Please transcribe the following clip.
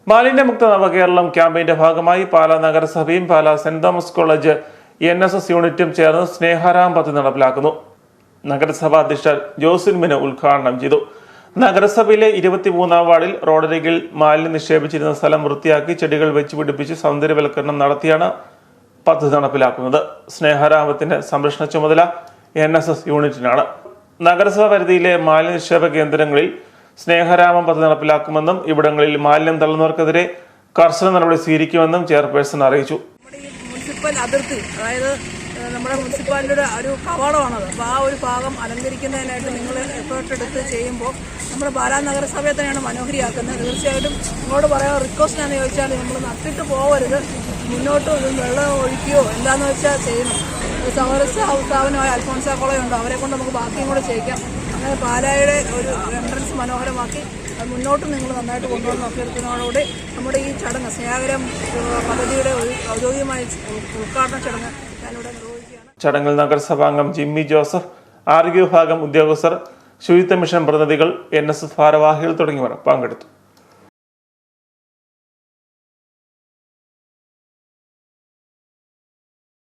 മാലിന്യമുക്ത നവകേരളം ക്യാമ്പയിന്റെ ഭാഗമായി പാലാ നഗരസഭയും Pala saint Thomas college NSS യൂണിറ്റും ചേർന്ന് സ്നേഹാരാം പദ്ധതി നടപ്പിലാക്കുന്നു. നഗരസഭാ അധ്യക്ഷ ജോസിൻ മിന ഉദ്ഘാടനം ചെയ്തു. നഗരസഭയിലെ 23-ാം വാർഡിൽ റോഡരികിൽ മാലിന്യം നിക്ഷേപിച്ചിരുന്ന സ്ഥലം വൃത്തിയാക്കി ചെടികൾ വെച്ചുപിടിപ്പിച്ച് സൗന്ദര്യവൽക്കരണം നടത്തിയാണ് പദ്ധതി നടപ്പിലാക്കുന്നത്. സ്നേഹാരാമത്തിന്റെ സംരക്ഷണ ചുമതല NSS യൂണിറ്റിനാണ്. നഗരസഭ പരിധിയിലെ മാലിന്യ നിക്ഷേപ കേന്ദ്രങ്ങളിൽ സ്നേഹരാമം പദ്ധതി നടപ്പിലാക്കുമെന്നും ഇവിടങ്ങളിൽ മാലിന്യം തള്ളുന്നവർക്കെതിരെ കർശന നടപടി സ്വീകരിക്കുമെന്നും ചെയർപേഴ്സൺ അറിയിച്ചു. മുനിസിപ്പൽ അതിർത്തി, അതായത് നമ്മുടെ മുനിസിപ്പാലിറ്റിയുടെ ഒരു കവാടമാണത്. അപ്പോൾ ആ ഒരു ഭാഗം അലങ്കരിക്കുന്നതിനായിട്ട് നിങ്ങൾ എഫേർട്ട് എടുത്ത് ചെയ്യുമ്പോൾ നമ്മുടെ പാലാ നഗരസഭയെ തന്നെയാണ് മനോഹരിയാക്കുന്നത്. തീർച്ചയായിട്ടും നിങ്ങളോട് പറയാൻ റിക്വസ്റ്റ് എന്ന് ചോദിച്ചാൽ നമ്മൾ നട്ടിട്ട് പോകരുത്, മുന്നോട്ട് വെള്ളം ഒഴിക്കുകയോ എന്താണെന്ന് വെച്ചാൽ ചെയ്യണം. സ്ഥാപനമായ അൽഫോൺസ കോളേജുണ്ട്, അവരെ കൊണ്ട് നമുക്ക് ബാക്കിയും കൂടെ ചെയ്യിക്കാം. അങ്ങനെ പാലായുടെ ഒരു എൻട്രൻസ് മനോഹരമാക്കി മുന്നോട്ട് നിങ്ങൾ നന്നായിട്ട് കൊണ്ടുവന്ന് അഭ്യർത്ഥനയോടുകൂടി നമ്മുടെ ഈ ചടങ്ങ് സ്നേഹാരാം പദ്ധതിയുടെ ഒരു ഔദ്യോഗികമായ ഉദ്ഘാടന ചടങ്ങ് ഞാനിവിടെ നിർവഹിക്കുകയാണ്. ചടങ്ങിൽ നഗരസഭാംഗം ജിമ്മി ജോസഫ്, ആരോഗ്യ വിഭാഗം ഉദ്യോഗസ്ഥർ, ശുചിത്വ മിഷൻ പ്രതിനിധികൾ, NSS ഭാരവാഹികൾ തുടങ്ങിയവർ പങ്കെടുത്തു.